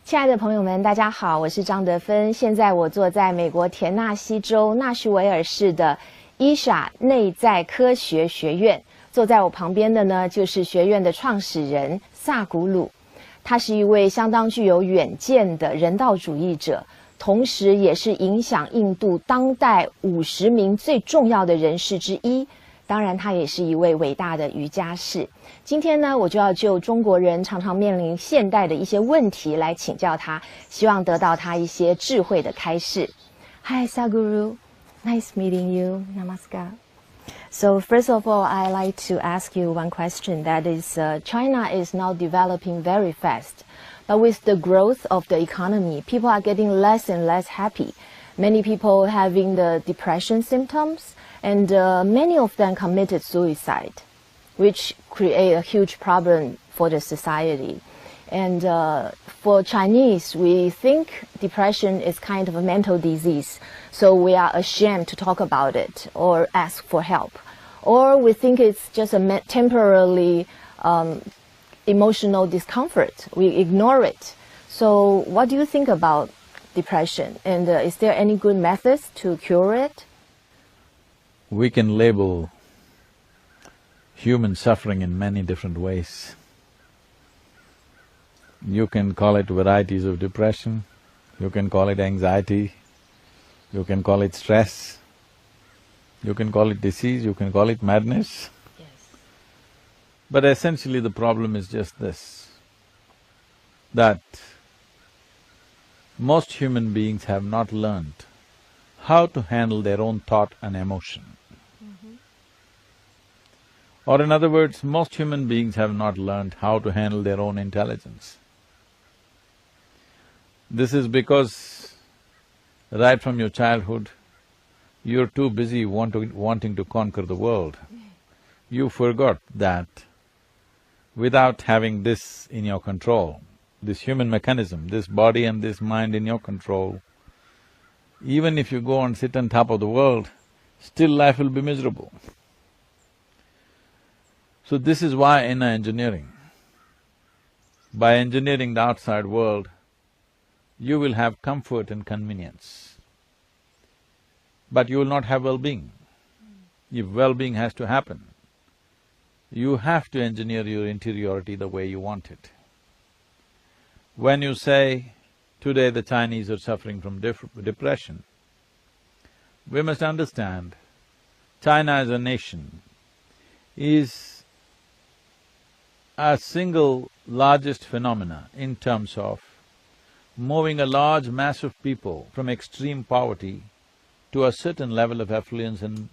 亲爱的朋友们，大家好，我是张德芬。现在我坐在美国田纳西州纳什维尔市的伊莎内在科学学院，坐在我旁边的呢，就是学院的创始人萨古鲁。他是一位相当具有远见的人道主义者，同时也是影响印度当代50名最重要的人士之一。当然，他也是一位伟大的瑜伽士。今天呢，我就要就中国人常常面临现代的一些问题来请教他，希望得到他一些智慧的开示。Hi, Sadhguru. Nice meeting you. Namaskar. So first of all, I like to ask you one question. That is, China is now developing very fast. But with the growth of the economy, people are getting less and less happy. Many people having the depression symptoms, and many of them committed suicide, which create a huge problem for the society. And for Chinese, we think depression is kind of a mental disease, so we are ashamed to talk about it or ask for help. Or we think it's just a temporarily emotional discomfort. We ignore it. So what do you think about depression? And is there any good methods to cure it? We can label human suffering in many different ways. You can call it varieties of depression, you can call it anxiety, you can call it stress, you can call it disease, you can call it madness. Yes. But essentially the problem is just this, that most human beings have not learned how to handle their own thought and emotion. Or in other words, most human beings have not learned how to handle their own intelligence. This is because right from your childhood, you're too busy wanting to conquer the world. You forgot that without having this in your control, this human mechanism, this body and this mind in your control, even if you go and sit on top of the world, still life will be miserable. So this is why inner engineering. By engineering the outside world, you will have comfort and convenience, but you will not have well-being. If well-being has to happen, you have to engineer your interiority the way you want it. When you say, today the Chinese are suffering from depression, we must understand, China as a nation is a single largest phenomena in terms of moving a large mass of people from extreme poverty to a certain level of affluence and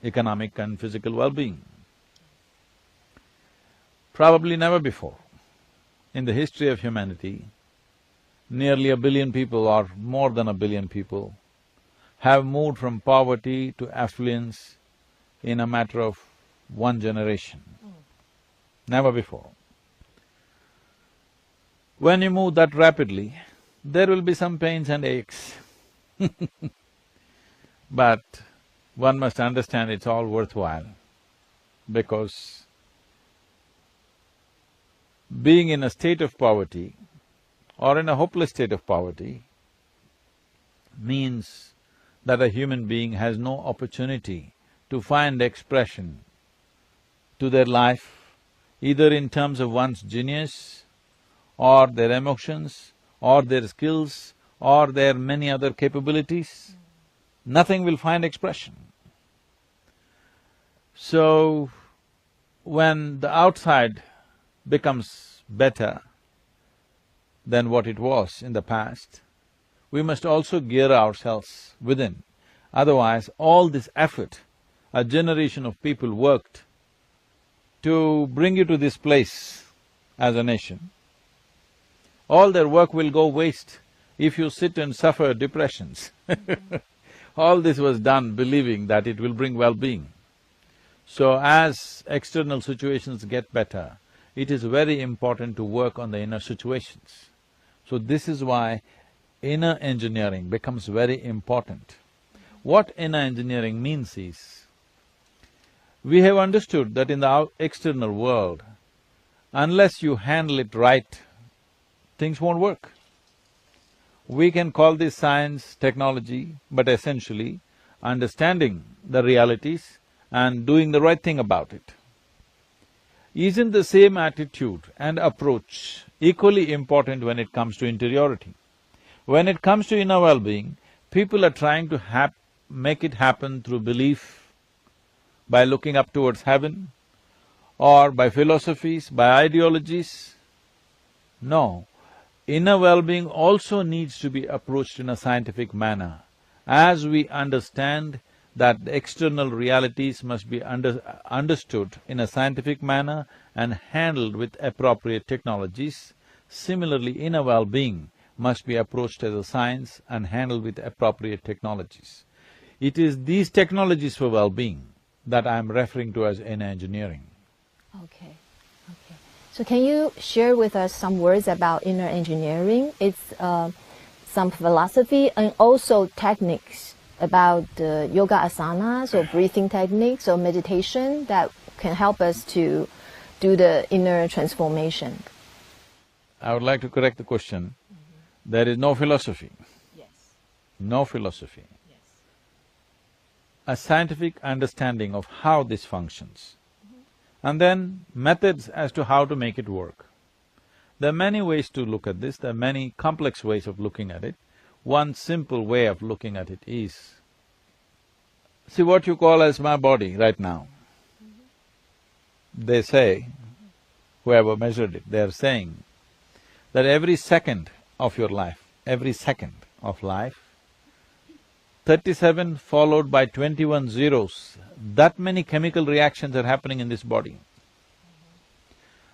economic and physical well-being. Probably never before in the history of humanity, nearly 1 billion people or more than 1 billion people have moved from poverty to affluence in a matter of one generation. Never before. When you move that rapidly, there will be some pains and aches. But one must understand it's all worthwhile, because being in a state of poverty or in a hopeless state of poverty means that a human being has no opportunity to find expression to their life, either in terms of one's genius, or their emotions, or their skills, or their many other capabilities. Nothing will find expression. So, when the outside becomes better than what it was in the past, we must also gear ourselves within. Otherwise, all this effort, a generation of people worked to bring you to this place as a nation, all their work will go waste if you sit and suffer depressions. All this was done believing that it will bring well-being. So as external situations get better, it is very important to work on the inner situations. So this is why inner engineering becomes very important. What inner engineering means is, we have understood that in the external world, unless you handle it right things won't work. We can call this science, technology, but essentially understanding the realities and doing the right thing about it. Isn't the same attitude and approach equally important when it comes to interiority? When it comes to inner well-being, people are trying to make it happen through belief, by looking up towards heaven, or by philosophies, by ideologies. No, inner well-being also needs to be approached in a scientific manner. As we understand that the external realities must be understood in a scientific manner and handled with appropriate technologies, similarly inner well-being must be approached as a science and handled with appropriate technologies. It is these technologies for well-being that I'm referring to as inner engineering. Okay. So can you share with us some words about inner engineering? It's some philosophy and also techniques about yoga asanas or breathing techniques or meditation that can help us to do the inner transformation. I would like to correct the question. There is no philosophy. Yes. No philosophy. Yes. A scientific understanding of how this functions, and then methods as to how to make it work. There are many ways to look at this, there are many complex ways of looking at it. One simple way of looking at it is, see what you call as my body right now. They say, whoever measured it, they're saying that every second of your life, 37 followed by 21 zeros, that many chemical reactions are happening in this body.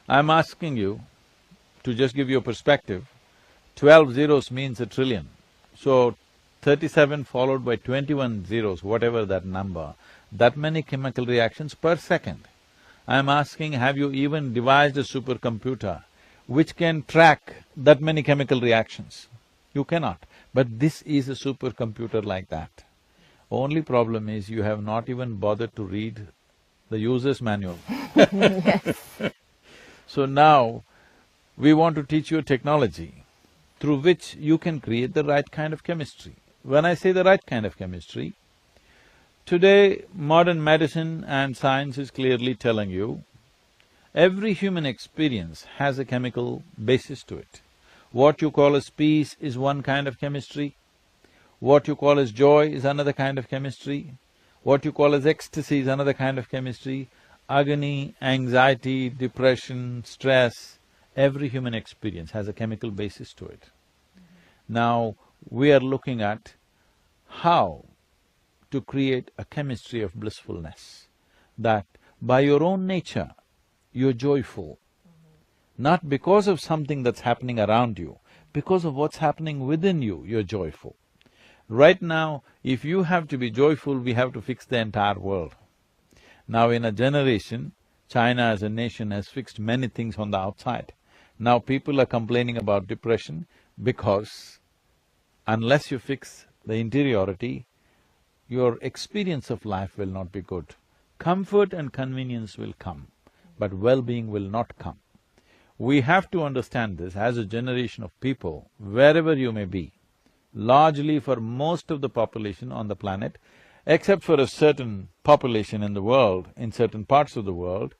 I'm asking you to just give you a perspective, 12 zeros means a trillion. So, 37 followed by 21 zeros, whatever that number, that many chemical reactions per second. I'm asking, have you even devised a supercomputer which can track that many chemical reactions? You cannot. But this is a supercomputer like that. Only problem is you have not even bothered to read the user's manual. Yes. So now, we want to teach you a technology through which you can create the right kind of chemistry. When I say the right kind of chemistry, today modern medicine and science is clearly telling you, every human experience has a chemical basis to it. What you call as peace is one kind of chemistry, what you call as joy is another kind of chemistry, what you call as ecstasy is another kind of chemistry, agony, anxiety, depression, stress, every human experience has a chemical basis to it. Now, we are looking at how to create a chemistry of blissfulness, that by your own nature, you're joyful, not because of something that's happening around you, because of what's happening within you, you're joyful. Right now, if you have to be joyful, we have to fix the entire world. Now in a generation, China as a nation has fixed many things on the outside. Now people are complaining about depression because unless you fix the interiority, your experience of life will not be good. Comfort and convenience will come, but well-being will not come. We have to understand this as a generation of people, wherever you may be, largely for most of the population on the planet, except for a certain population in the world, in certain parts of the world,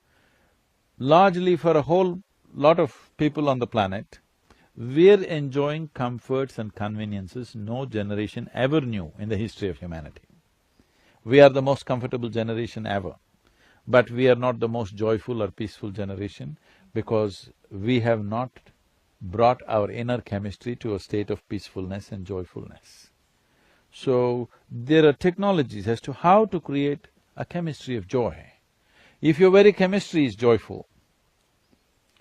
largely for a whole lot of people on the planet, we're enjoying comforts and conveniences no generation ever knew in the history of humanity. We are the most comfortable generation ever, but we are not the most joyful or peaceful generation because we have not brought our inner chemistry to a state of peacefulness and joyfulness. So, there are technologies as to how to create a chemistry of joy. If your very chemistry is joyful,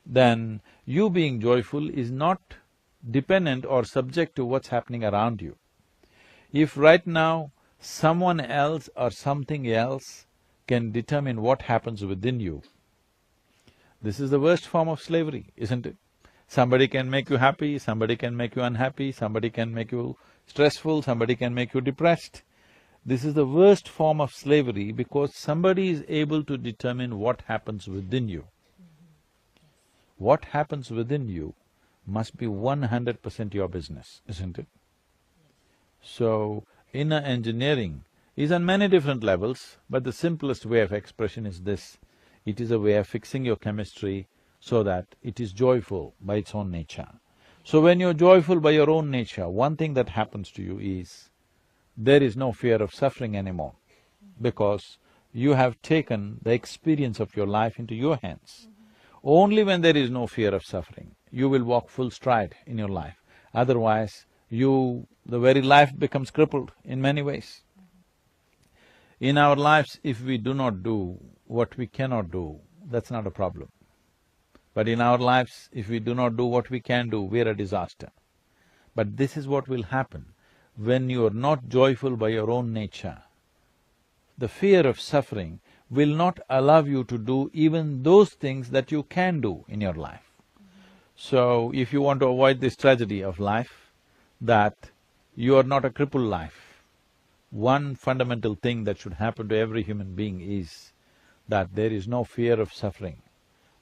then you being joyful is not dependent or subject to what's happening around you. If right now someone else or something else can determine what happens within you, this is the worst form of slavery, isn't it? Somebody can make you happy, somebody can make you unhappy, somebody can make you stressful, somebody can make you depressed. This is the worst form of slavery because somebody is able to determine what happens within you. What happens within you must be 100% your business, isn't it? So, inner engineering is on many different levels, but the simplest way of expression is this. It is a way of fixing your chemistry so that it is joyful by its own nature. So when you're joyful by your own nature, one thing that happens to you is, there is no fear of suffering anymore, because you have taken the experience of your life into your hands. Only when there is no fear of suffering, you will walk full stride in your life. Otherwise, the very life becomes crippled in many ways. In our lives, if we do not do what we cannot do, that's not a problem. But in our lives, if we do not do what we can do, we're a disaster. But this is what will happen when you are not joyful by your own nature. The fear of suffering will not allow you to do even those things that you can do in your life. So, if you want to avoid this tragedy of life, that you are not a crippled life, one fundamental thing that should happen to every human being is that there is no fear of suffering.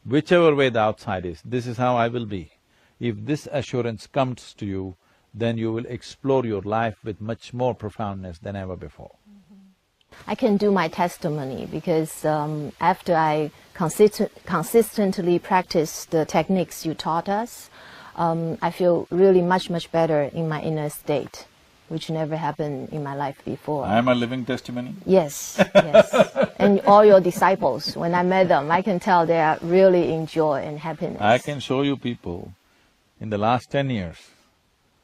Whichever way the outside is, this is how I will be. If this assurance comes to you, then you will explore your life with much more profoundness than ever before. I can do my testimony because after I consistently practice the techniques you taught us, I feel really much better in my inner state, which never happened in my life before. I am a living testimony? Yes, yes. And all your disciples, when I met them, I can tell they are really in joy and happiness. I can show you people, in the last 10 years,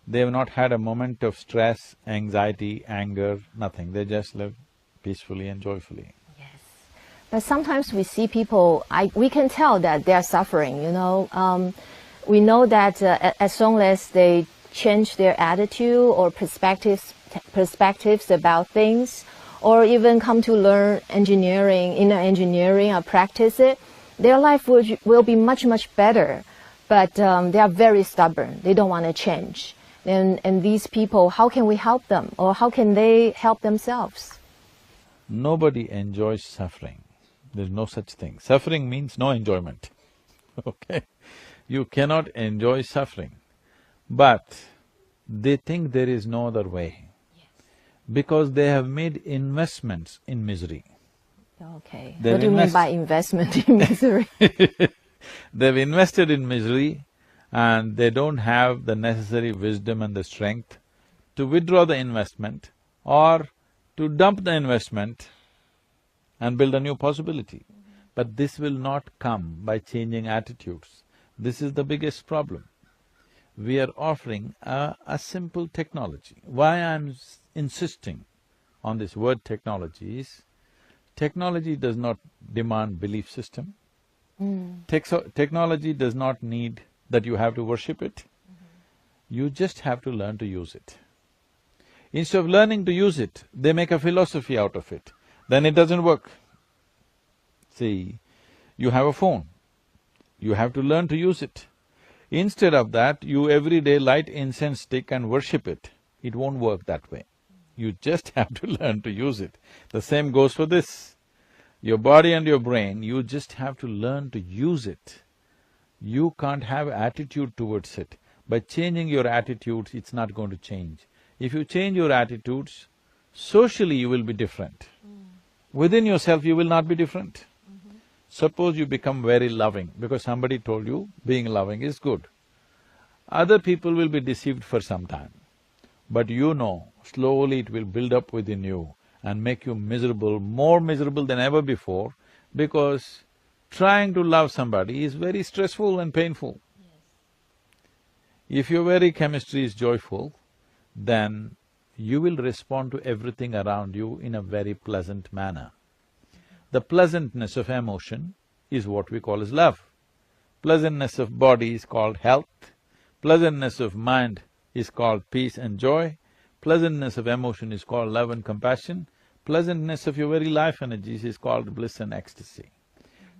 they have not had a moment of stress, anxiety, anger, nothing. They just live peacefully and joyfully. Yes. But sometimes we see people, we can tell that they are suffering, you know. We know that as long as they change their attitude or perspectives about things, or even come to learn engineering, inner engineering, or practice it, their life will be much better. But they are very stubborn, they don't want to change. And these people, how can we help them, or how can they help themselves? Nobody enjoys suffering. There's no such thing. Suffering means no enjoyment, okay? You cannot enjoy suffering, but they think there is no other way. Yes. Because they have made investments in misery. Okay. What do you mean by investment in misery? They've invested in misery and they don't have the necessary wisdom and the strength to withdraw the investment or to dump the investment and build a new possibility. But this will not come by changing attitudes. This is the biggest problem. We are offering a simple technology. Why I'm insisting on this word technology is, technology does not demand belief system. Technology does not need that you have to worship it. You just have to learn to use it. Instead of learning to use it, they make a philosophy out of it. Then it doesn't work. See, you have a phone, you have to learn to use it. Instead of that, you every day light incense stick and worship it. It won't work that way. You just have to learn to use it. The same goes for this. Your body and your brain, you just have to learn to use it. You can't have attitude towards it. By changing your attitudes, it's not going to change. If you change your attitudes, socially you will be different. Within yourself you will not be different. Suppose you become very loving because somebody told you being loving is good. Other people will be deceived for some time, but you know, slowly it will build up within you and make you miserable, more miserable than ever before, because trying to love somebody is very stressful and painful. If your very chemistry is joyful, then you will respond to everything around you in a very pleasant manner. The pleasantness of emotion is what we call as love. Pleasantness of body is called health. Pleasantness of mind is called peace and joy. Pleasantness of emotion is called love and compassion. Pleasantness of your very life energies is called bliss and ecstasy.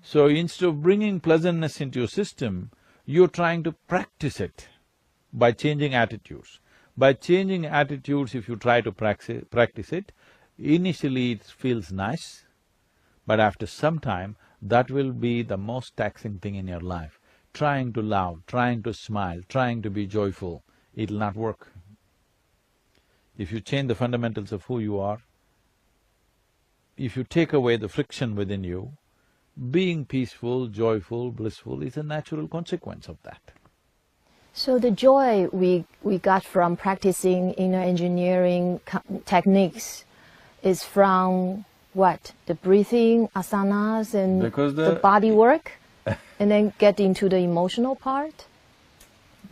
So instead of bringing pleasantness into your system, you're trying to practice it by changing attitudes. By changing attitudes, if you try to practice it, initially it feels nice, but after some time, that will be the most taxing thing in your life. trying to love, trying to smile, trying to be joyful, it'll not work. If you change the fundamentals of who you are, if you take away the friction within you, being peaceful, joyful, blissful is a natural consequence of that. So the joy we got from practicing inner engineering techniques is from what? The breathing, asanas, and the body work? And then get into the emotional part?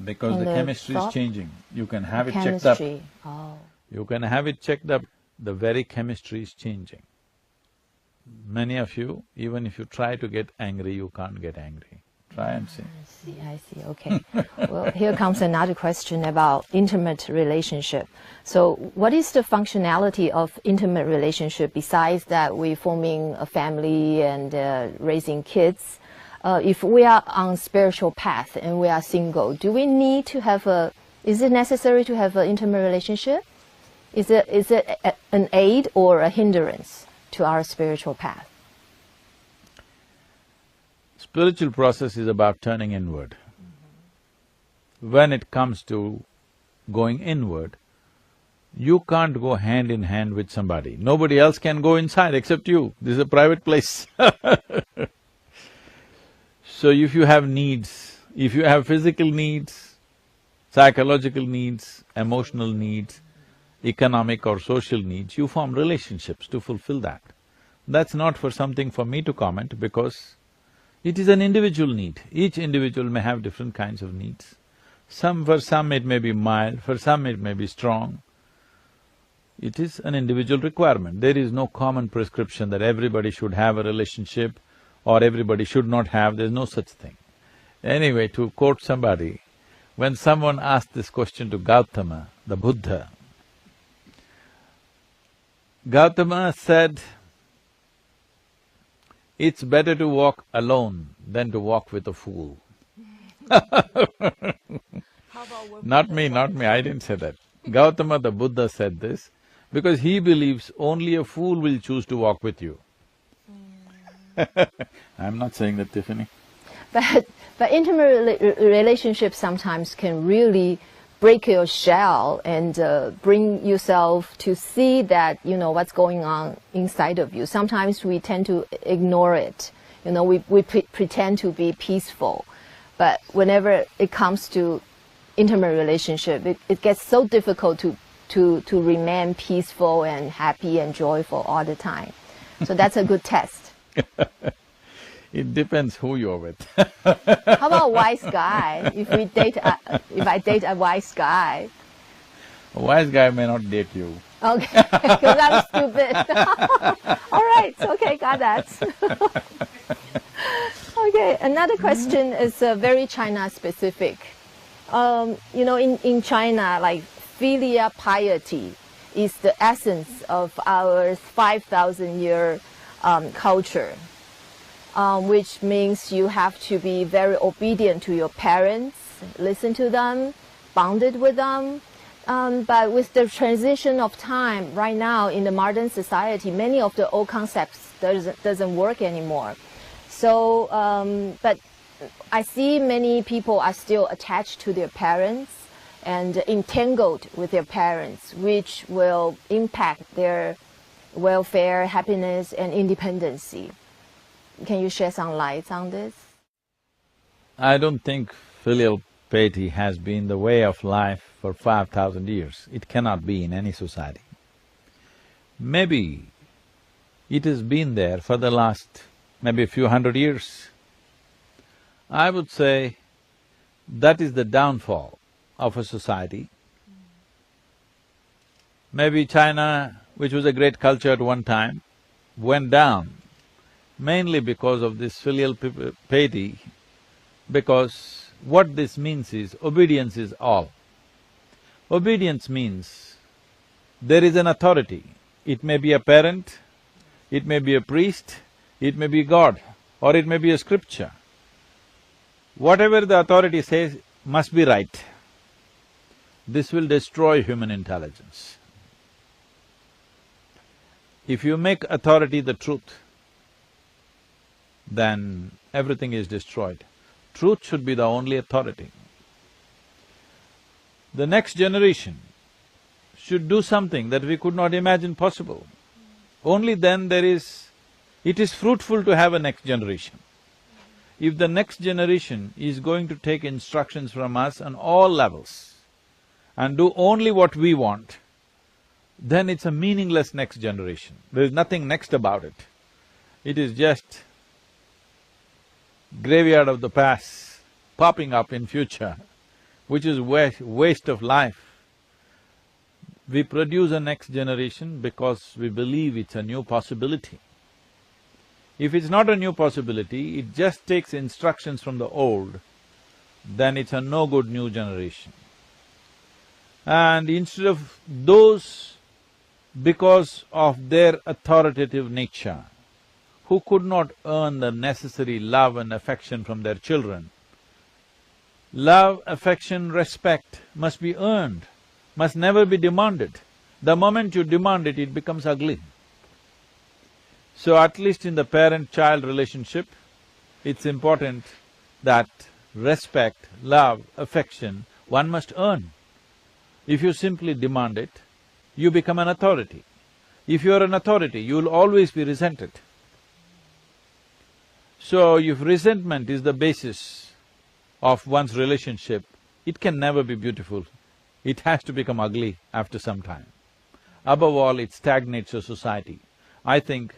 Because the chemistry is changing. You can have it checked up. Oh. You can have it checked up, the very chemistry is changing. Many of you, even if you try to get angry, you can't get angry. Try and see. I see, okay. Well, here comes another question about intimate relationship. So what is the functionality of intimate relationship besides that we're forming a family and raising kids? If we are on spiritual path and we are single, do we need to have is it necessary to have an intimate relationship? Is it an aid or a hindrance to our spiritual path? Spiritual process is about turning inward. When it comes to going inward, you can't go hand in hand with somebody. Nobody else can go inside except you. This is a private place. So if you have needs, if you have physical needs, psychological needs, emotional needs, economic or social needs, you form relationships to fulfill that. That's not for something for me to comment because it is an individual need. Each individual may have different kinds of needs. For some it may be mild, for some it may be strong. It is an individual requirement. There is no common prescription that everybody should have a relationship or everybody should not have, there's no such thing. Anyway, to quote somebody, when someone asked this question to Gautama, the Buddha, Gautama said, "It's better to walk alone than to walk with a fool." Not me, I didn't say that. Gautama the Buddha said this because he believes only a fool will choose to walk with you. I'm not saying that, Tiffany. But intimate relationships sometimes can really break your shell and bring yourself to see that, what's going on inside of you. Sometimes we tend to ignore it. We pretend to be peaceful. But whenever it comes to intimate relationship, it gets so difficult to remain peaceful and happy and joyful all the time. So that's a good test. It depends who you're with. How about a wise guy? If I date a wise guy. A wise guy may not date you. Okay, because I'm stupid. All right, okay, got that. Okay, another question is very China-specific. In China, like filial piety is the essence of our 5,000-year culture, which means you have to be very obedient to your parents, listen to them, bonded with them. But with the transition of time right now in the modern society, many of the old concepts doesn't work anymore. So, but I see many people are still attached to their parents and entangled with their parents, which will impact their welfare, happiness, and independency. Can you shed some light on this? I don't think filial piety has been the way of life for 5,000 years. It cannot be in any society. Maybe it has been there for the last maybe a few hundred years. I would say that is the downfall of a society. Maybe China, which was a great culture at one time, went down mainly because of this filial piety, because what this means is obedience is all. Obedience means there is an authority. It may be a parent, it may be a priest, it may be God, or it may be a scripture. Whatever the authority says must be right. This will destroy human intelligence. If you make authority the truth, then everything is destroyed. Truth should be the only authority. The next generation should do something that we could not imagine possible. Only then it is fruitful to have a next generation. If the next generation is going to take instructions from us on all levels and do only what we want, then it's a meaningless next generation. There is nothing next about it. It is just graveyard of the past popping up in future, which is waste of life. We produce a next generation because we believe it's a new possibility. If it's not a new possibility, it just takes instructions from the old, then it's a no good new generation. And instead of those, because of their authoritative nature, who could not earn the necessary love and affection from their children, love, affection, respect must be earned, must never be demanded. The moment you demand it, it becomes ugly. So at least in the parent-child relationship, it's important that respect, love, affection, one must earn. If you simply demand it, you become an authority. If you are an authority, you will always be resented. So if resentment is the basis of one's relationship, it can never be beautiful. It has to become ugly after some time. Above all, it stagnates a society. I think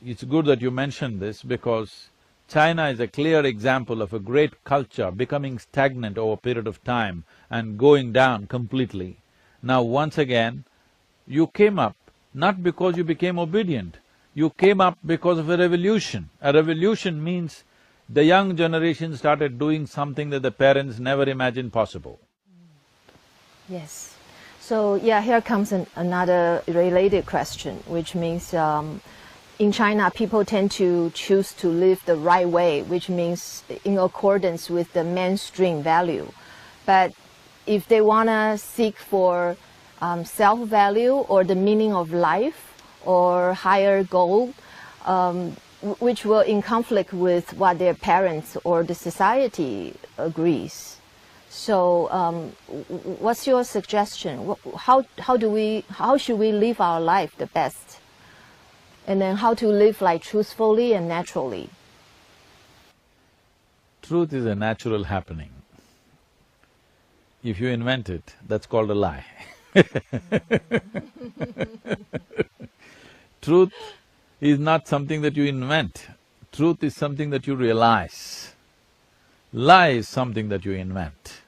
it's good that you mentioned this because China is a clear example of a great culture becoming stagnant over a period of time and going down completely. Now once again, you came up not because you became obedient, you came up because of a revolution. A revolution means the young generation started doing something that the parents never imagined possible. Yes. So, yeah, here comes another related question, which means in China, people tend to choose to live the right way, which means in accordance with the mainstream value. But if they want to seek for self-value or the meaning of life or higher goal, which will in conflict with what their parents or the society agrees. So, what's your suggestion? How should we live our life the best? And then how to live like truthfully and naturally? Truth is a natural happening. If you invent it, that's called a lie. Truth is not something that you invent. Truth is something that you realize. Lie is something that you invent.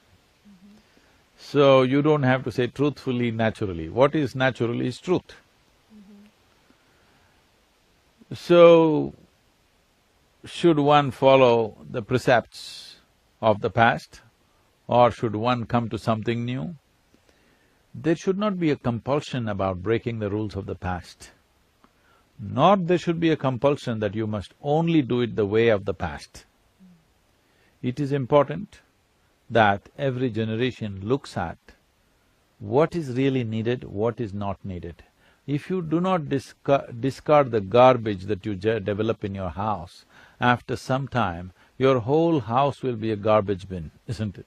So you don't have to say truthfully, naturally. What is natural is truth. So, should one follow the precepts of the past or should one come to something new? There should not be a compulsion about breaking the rules of the past, nor there should be a compulsion that you must only do it the way of the past. It is important that every generation looks at what is really needed, what is not needed. If you do not discard the garbage that you develop in your house, after some time, your whole house will be a garbage bin, isn't it?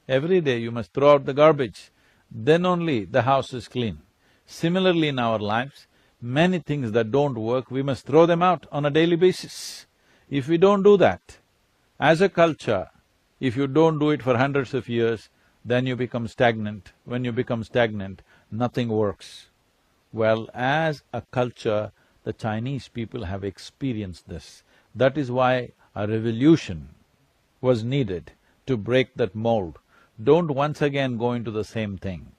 Every day you must throw out the garbage, then only the house is clean. Similarly in our lives, many things that don't work, we must throw them out on a daily basis. If we don't do that, as a culture, if you don't do it for hundreds of years, then you become stagnant. When you become stagnant, nothing works. Well, as a culture, the Chinese people have experienced this. That is why a revolution was needed to break that mold. Don't once again go into the same thing.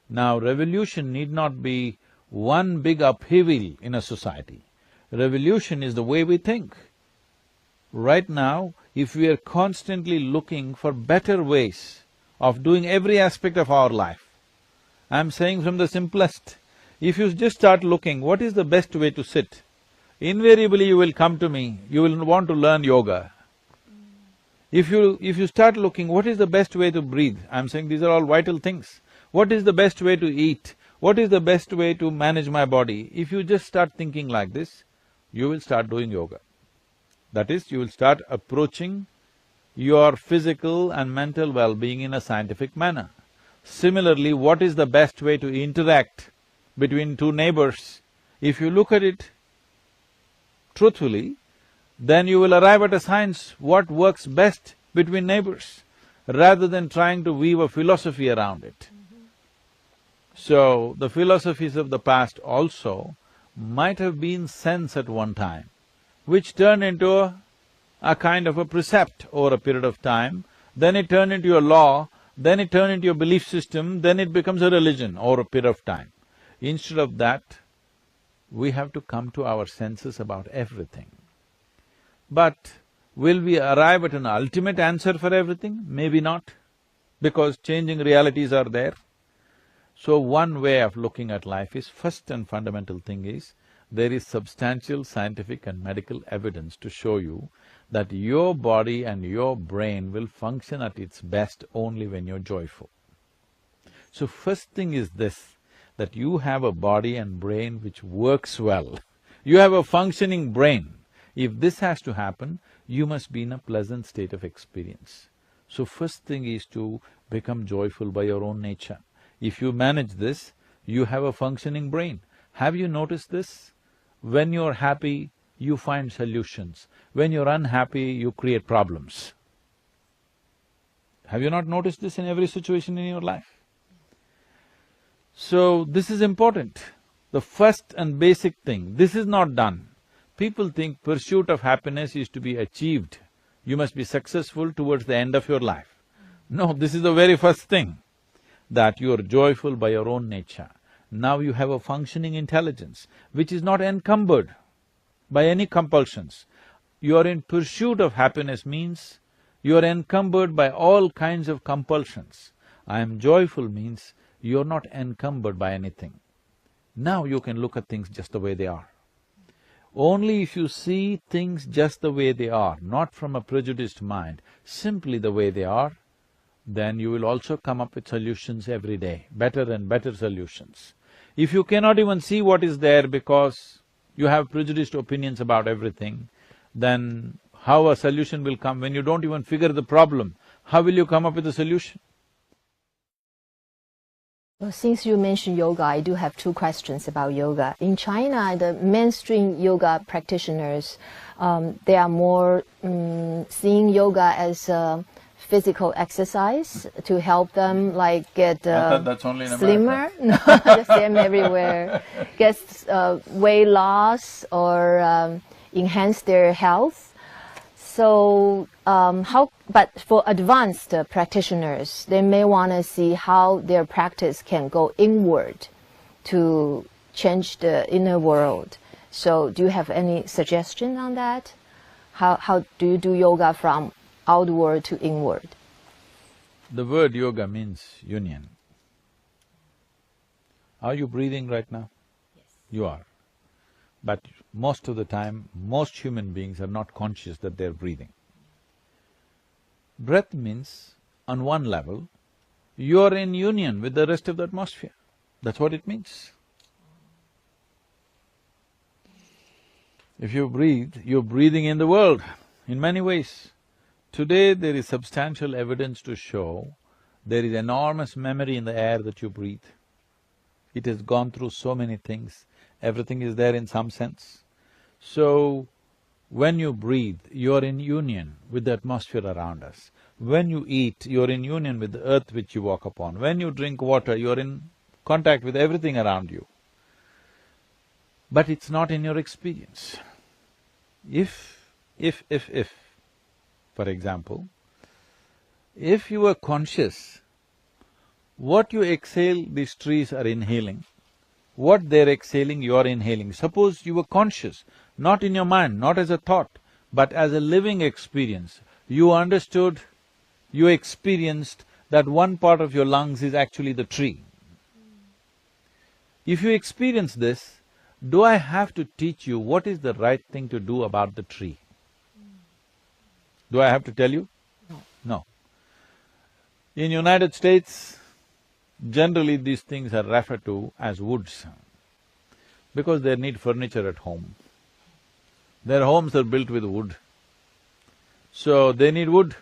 Now, revolution need not be one big upheaval in a society. Revolution is the way we think. Right now, if we are constantly looking for better ways of doing every aspect of our life, I'm saying from the simplest, if you just start looking, what is the best way to sit? Invariably you will come to me, you will want to learn yoga. If you start looking, what is the best way to breathe? I'm saying these are all vital things. What is the best way to eat? What is the best way to manage my body? If you just start thinking like this, you will start doing yoga. That is, you will start approaching your physical and mental well-being in a scientific manner. Similarly, what is the best way to interact between two neighbors? If you look at it truthfully, then you will arrive at a science what works best between neighbors, rather than trying to weave a philosophy around it. So, the philosophies of the past also might have been sense at one time, which turned into a kind of a precept over a period of time, then it turned into a law, then it turned into your belief system, then it becomes a religion over a period of time. Instead of that, we have to come to our senses about everything. But will we arrive at an ultimate answer for everything? Maybe not, because changing realities are there. So one way of looking at life is, first and fundamental thing is, there is substantial scientific and medical evidence to show you that your body and your brain will function at its best only when you're joyful. So first thing is this, that you have a body and brain which works well. You have a functioning brain. If this has to happen, you must be in a pleasant state of experience. So first thing is to become joyful by your own nature. If you manage this, you have a functioning brain. Have you noticed this? When you're happy, you find solutions. When you're unhappy, you create problems. Have you not noticed this in every situation in your life? So, this is important. The first and basic thing, this is not done. People think pursuit of happiness is to be achieved. You must be successful towards the end of your life. No, this is the very first thing, that you are joyful by your own nature. Now you have a functioning intelligence, which is not encumbered by any compulsions. You are in pursuit of happiness means you are encumbered by all kinds of compulsions. I am joyful means you are not encumbered by anything. Now you can look at things just the way they are. Only if you see things just the way they are, not from a prejudiced mind, simply the way they are, then you will also come up with solutions every day, better and better solutions. If you cannot even see what is there because you have prejudiced opinions about everything, then how a solution will come when you don't even figure the problem? How will you come up with a solution? Well, since you mentioned yoga, I do have two questions about yoga. In China, the mainstream yoga practitioners, they are more seeing yoga as a physical exercise to help them like get that's only in slimmer. No, the same everywhere. Get weight loss or enhance their health. So but for advanced practitioners, they may want to see how their practice can go inward to change the inner world. So do you have any suggestion on that? How do you do yoga from outward to inward? The word yoga means union. Are you breathing right now? Yes. You are. But most of the time, most human beings are not conscious that they're breathing. Breath means, on one level, you're in union with the rest of the atmosphere. That's what it means. If you breathe, you're breathing in the world in many ways. Today there is substantial evidence to show there is enormous memory in the air that you breathe. It has gone through so many things, everything is there in some sense. So, when you breathe, you're in union with the atmosphere around us. When you eat, you're in union with the earth which you walk upon. When you drink water, you're in contact with everything around you. But it's not in your experience. If, for example, if you are conscious, what you exhale, these trees are inhaling, what they're exhaling, you are inhaling. Suppose you were conscious, not in your mind, not as a thought, but as a living experience. You understood, you experienced that one part of your lungs is actually the tree. If you experience this, do I have to teach you what is the right thing to do about the tree? Do I have to tell you? No. No. In United States, generally these things are referred to as woods because they need furniture at home. Their homes are built with wood. So they need wood.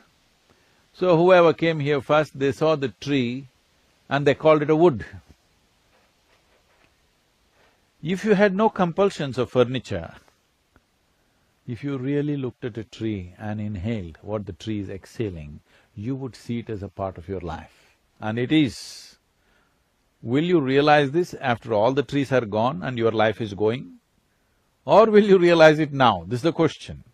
So whoever came here first, they saw the tree and they called it a wood. If you had no compulsions of furniture, if you really looked at a tree and inhaled what the tree is exhaling, you would see it as a part of your life. And it is. Will you realize this after all the trees are gone and your life is going? Or will you realize it now? This is the question.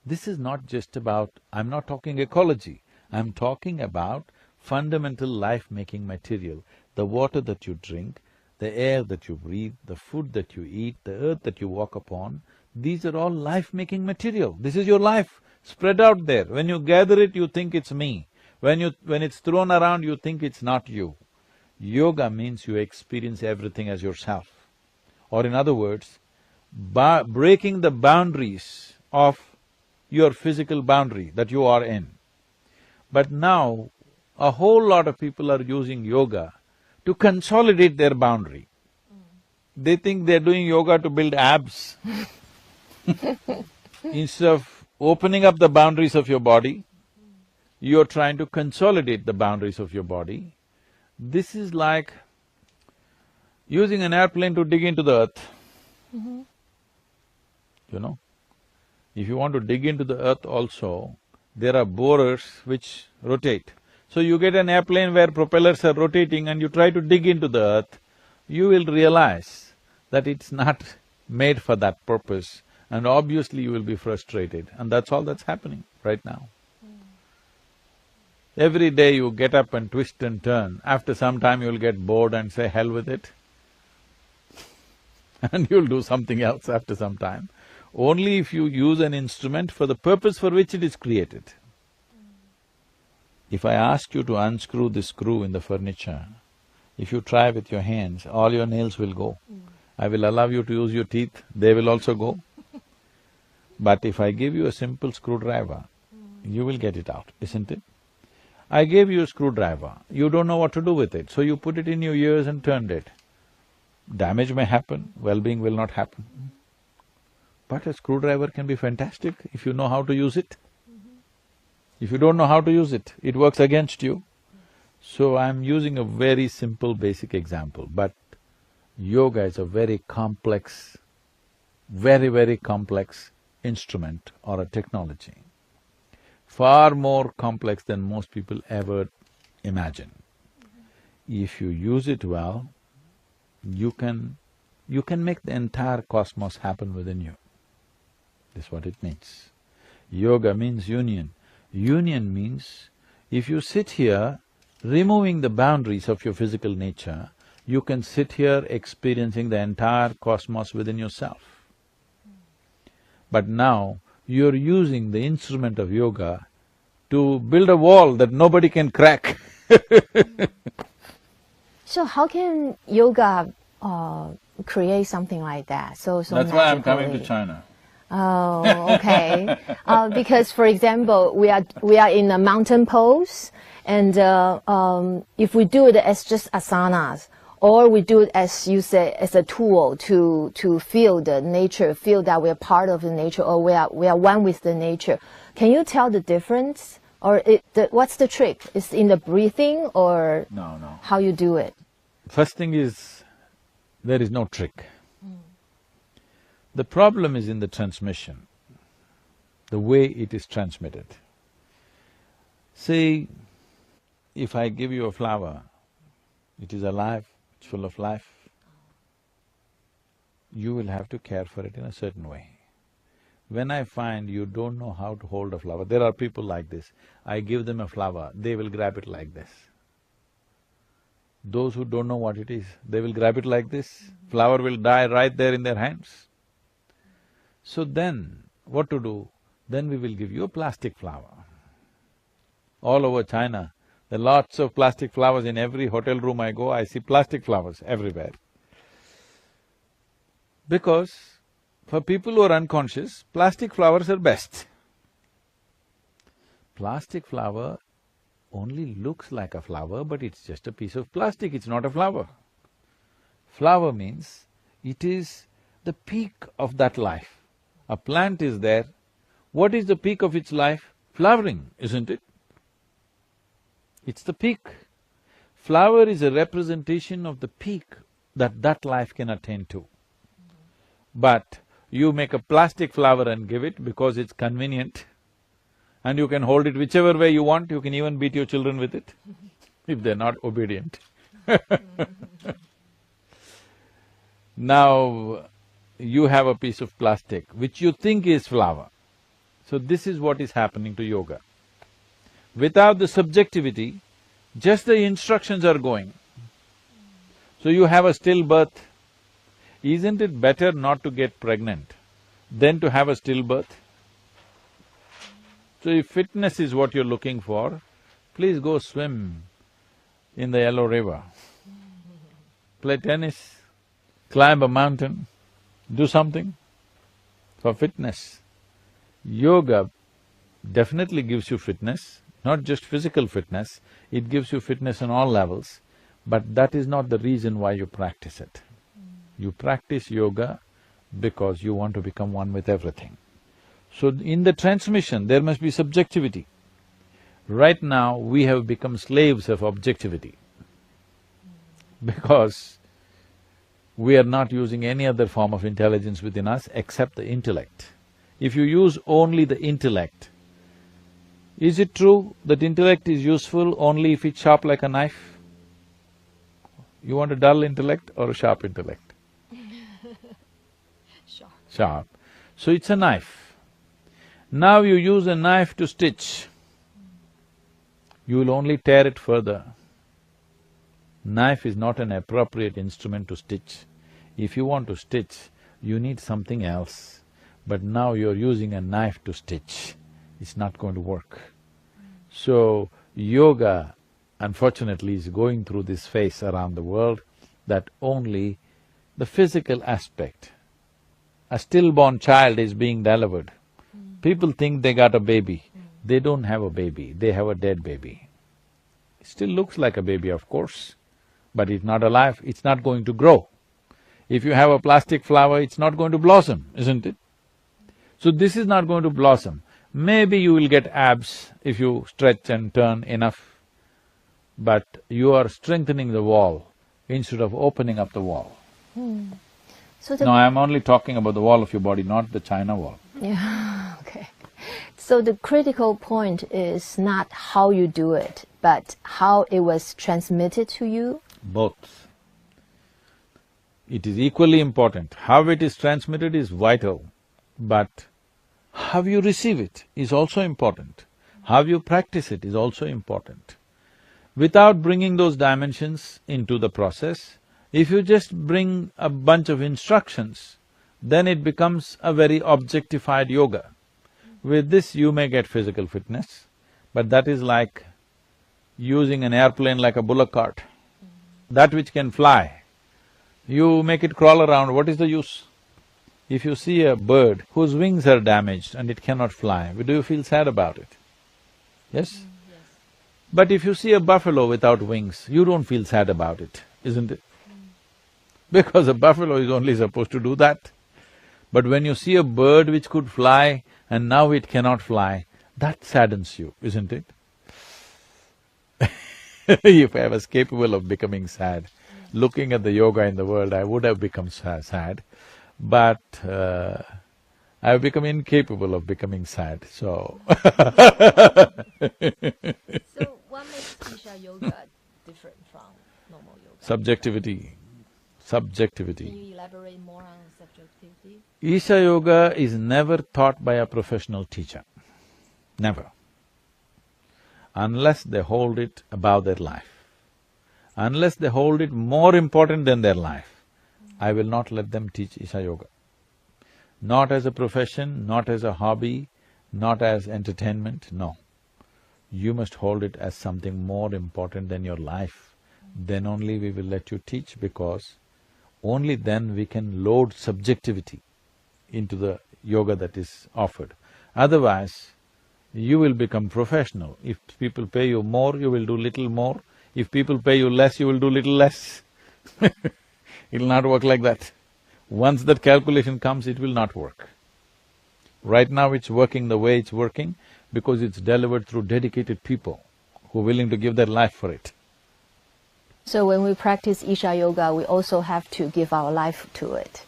This is not just about… I'm not talking ecology, I'm talking about fundamental life-making material, the water that you drink, the air that you breathe, the food that you eat, the earth that you walk upon. These are all life-making material. This is your life, spread out there. When you gather it, you think it's me. When it's thrown around, you think it's not you. Yoga means you experience everything as yourself. Or in other words, breaking the boundaries of your physical boundary that you are in. But now, a whole lot of people are using yoga to consolidate their boundary. They think they're doing yoga to build abs. Instead of opening up the boundaries of your body, you're trying to consolidate the boundaries of your body. This is like using an airplane to dig into the earth. You know, if you want to dig into the earth also, there are borers which rotate. So you get an airplane where propellers are rotating and you try to dig into the earth, you will realize that it's not made for that purpose, and obviously you will be frustrated, and that's all that's happening right now. Every day you get up and twist and turn, after some time you'll get bored and say, hell with it. And you'll do something else after some time. Only if you use an instrument for the purpose for which it is created. If I ask you to unscrew this screw in the furniture, if you try with your hands, all your nails will go. I will allow you to use your teeth, they will also go. But if I give you a simple screwdriver, you will get it out, isn't it? I gave you a screwdriver, you don't know what to do with it, so you put it in your ears and turned it. Damage may happen, well-being will not happen. But a screwdriver can be fantastic if you know how to use it. If you don't know how to use it, it works against you. So I'm using a very simple basic example, but yoga is a very complex, very complex instrument or a technology. Far more complex than most people ever imagine. If you use it well, you can make the entire cosmos happen within you. That's what it means. Yoga means union. Union means if you sit here removing the boundaries of your physical nature, you can sit here experiencing the entire cosmos within yourself. But now, you're using the instrument of yoga to build a wall that nobody can crack. So how can yoga create something like that? So That's why I'm coming to China. Oh, okay. Because, for example, we are in a mountain pose, and if we do it as just asanas, or we do it as you say as a tool to feel the nature, feel that we are part of the nature, or we are one with the nature. Can you tell the difference, or what's the trick? Is it in the breathing, or No. how you do it? First thing is, there is no trick. The problem is in the transmission, the way it is transmitted. See, if I give you a flower, it is alive, it's full of life. You will have to care for it in a certain way. When I find you don't know how to hold a flower, there are people like this, I give them a flower, they will grab it like this. Those who don't know what it is, they will grab it like this, flower will die right there in their hands. So then, what to do? Then we will give you a plastic flower. All over China, there are lots of plastic flowers. In every hotel room I go, I see plastic flowers everywhere. Because for people who are unconscious, plastic flowers are best. Plastic flower only looks like a flower, but it's just a piece of plastic, it's not a flower. Flower means it is the peak of that life. A plant is there, what is the peak of its life? flowering, isn't it? It's the peak. Flower is a representation of the peak that life can attain to. But you make a plastic flower and give it because it's convenient, and you can hold it whichever way you want, you can even beat your children with it if they're not obedient. Now, you have a piece of plastic which you think is flower. So this is what is happening to yoga. Without the subjectivity, just the instructions are going. So you have a stillbirth. Isn't it better not to get pregnant than to have a stillbirth? So if fitness is what you're looking for, please go swim in the Yellow River, play tennis, climb a mountain, do something for fitness. Yoga definitely gives you fitness, not just physical fitness, it gives you fitness on all levels, but that is not the reason why you practice it. You practice yoga because you want to become one with everything. So in the transmission, there must be subjectivity. Right now, we have become slaves of objectivity because we are not using any other form of intelligence within us except the intellect. If you use only the intellect, is it true that intellect is useful only if it's sharp like a knife? You want a dull intellect or a sharp intellect? Sharp. Sharp. So it's a knife. Now you use a knife to stitch, you will only tear it further. Knife is not an appropriate instrument to stitch. If you want to stitch, you need something else. But now you're using a knife to stitch, it's not going to work. So, yoga, unfortunately, is going through this phase around the world that only the physical aspect, a stillborn child is being delivered. People think they got a baby. They don't have a baby, they have a dead baby. It still looks like a baby, of course, but it's not alive, it's not going to grow. If you have a plastic flower, it's not going to blossom, isn't it? So this is not going to blossom. Maybe you will get abs if you stretch and turn enough, but you are strengthening the wall instead of opening up the wall. So No, I'm only talking about the wall of your body, not the China wall. Yeah, okay. So the critical point is not how you do it, but how it was transmitted to you? Both. It is equally important. How it is transmitted is vital, but how you receive it is also important. How you practice it is also important. Without bringing those dimensions into the process, if you just bring a bunch of instructions, then it becomes a very objectified yoga. With this you may get physical fitness, but that is like using an airplane like a bullock cart. That which can fly, you make it crawl around, what is the use? If you see a bird whose wings are damaged and it cannot fly, do you feel sad about it? Yes? Yes. But if you see a buffalo without wings, you don't feel sad about it, isn't it? Because a buffalo is only supposed to do that. But when you see a bird which could fly and now it cannot fly, that saddens you, isn't it? If I was capable of becoming sad, looking at the yoga in the world, I would have become sad, but I've become incapable of becoming sad, so So what makes Isha Yoga different from normal yoga? subjectivity. Can you elaborate more on subjectivity? Isha Yoga is never taught by a professional teacher, never. Unless they hold it above their life. Unless they hold it more important than their life, I will not let them teach Isha Yoga. Not as a profession, not as a hobby, not as entertainment, no. You must hold it as something more important than your life. Then only we will let you teach, because only then we can load subjectivity into the yoga that is offered. Otherwise, you will become professional. If people pay you more, you will do little more. If people pay you less, you will do little less. It'll not work like that. Once that calculation comes, it will not work. Right now it's working the way it's working, because it's delivered through dedicated people who are willing to give their life for it. So when we practice Isha Yoga, we also have to give our life to it.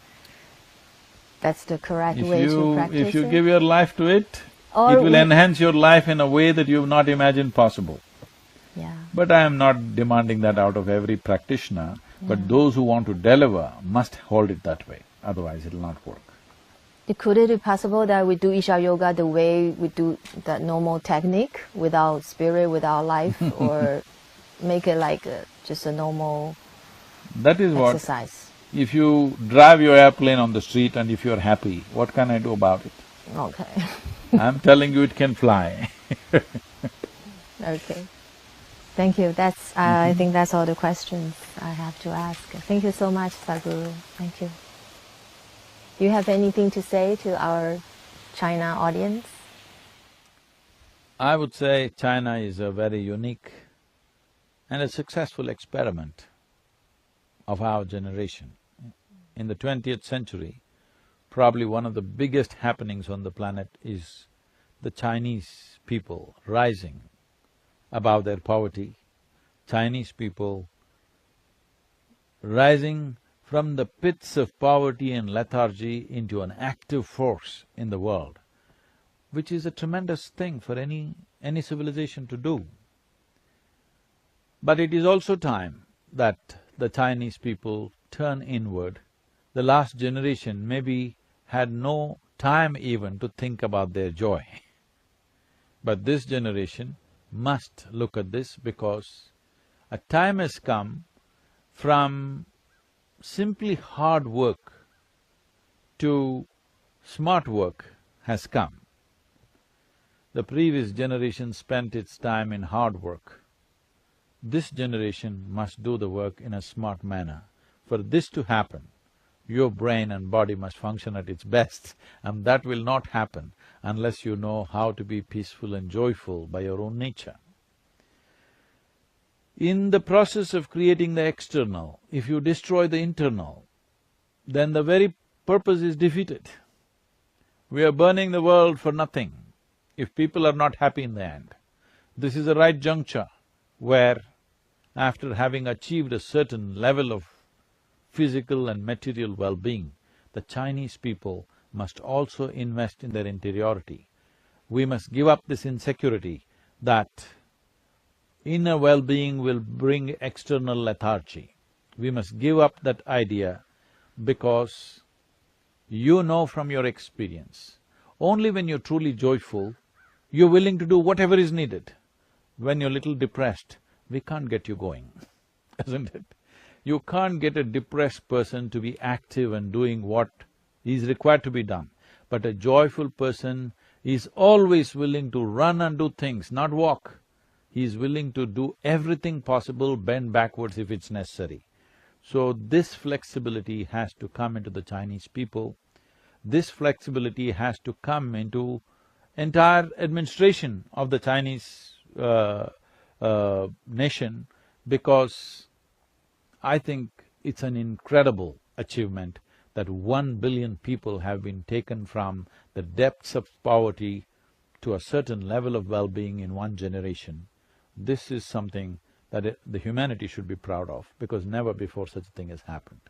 That's the correct way to practice it? If you give your life to it, Or it will enhance your life in a way that you've not imagined possible. Yeah. But I am not demanding that out of every practitioner, but those who want to deliver must hold it that way, otherwise it'll not work. Could it be possible that we do Isha Yoga the way we do the normal technique, without spirit, without life, or make it like just a normal That is what… exercise? If you drive your airplane on the street and if you're happy, what can I do about it? Okay. I'm telling you it can fly. Okay. Thank you. That's… I think that's all the questions I have to ask. Thank you so much, Sadhguru. Thank you. Do you have anything to say to our China audience? I would say China is a very unique and a successful experiment of our generation. In the 20th century, probably one of the biggest happenings on the planet is the Chinese people rising above their poverty, Chinese people rising from the pits of poverty and lethargy into an active force in the world, which is a tremendous thing for any civilization to do. But it is also time that the Chinese people turn inward. The last generation maybe had no time even to think about their joy. But this generation must look at this, because a time has come from simply hard work to smart work has come. The previous generation spent its time in hard work. This generation must do the work in a smart manner. For this to happen, your brain and body must function at its best, and that will not happen unless you know how to be peaceful and joyful by your own nature. In the process of creating the external, if you destroy the internal, then the very purpose is defeated. We are burning the world for nothing if people are not happy in the end. This is the right juncture where, after having achieved a certain level of physical and material well-being, the Chinese people must also invest in their interiority. We must give up this insecurity that inner well-being will bring external lethargy. We must give up that idea, because you know from your experience, only when you're truly joyful, you're willing to do whatever is needed. When you're little depressed, we can't get you going, isn't it? You can't get a depressed person to be active and doing what is required to be done. But a joyful person is always willing to run and do things, not walk. He is willing to do everything possible, bend backwards if it's necessary. So this flexibility has to come into the Chinese people. This flexibility has to come into entire administration of the Chinese nation, because I think it's an incredible achievement that 1 billion people have been taken from the depths of poverty to a certain level of well-being in one generation. This is something that the humanity should be proud of, because never before such a thing has happened.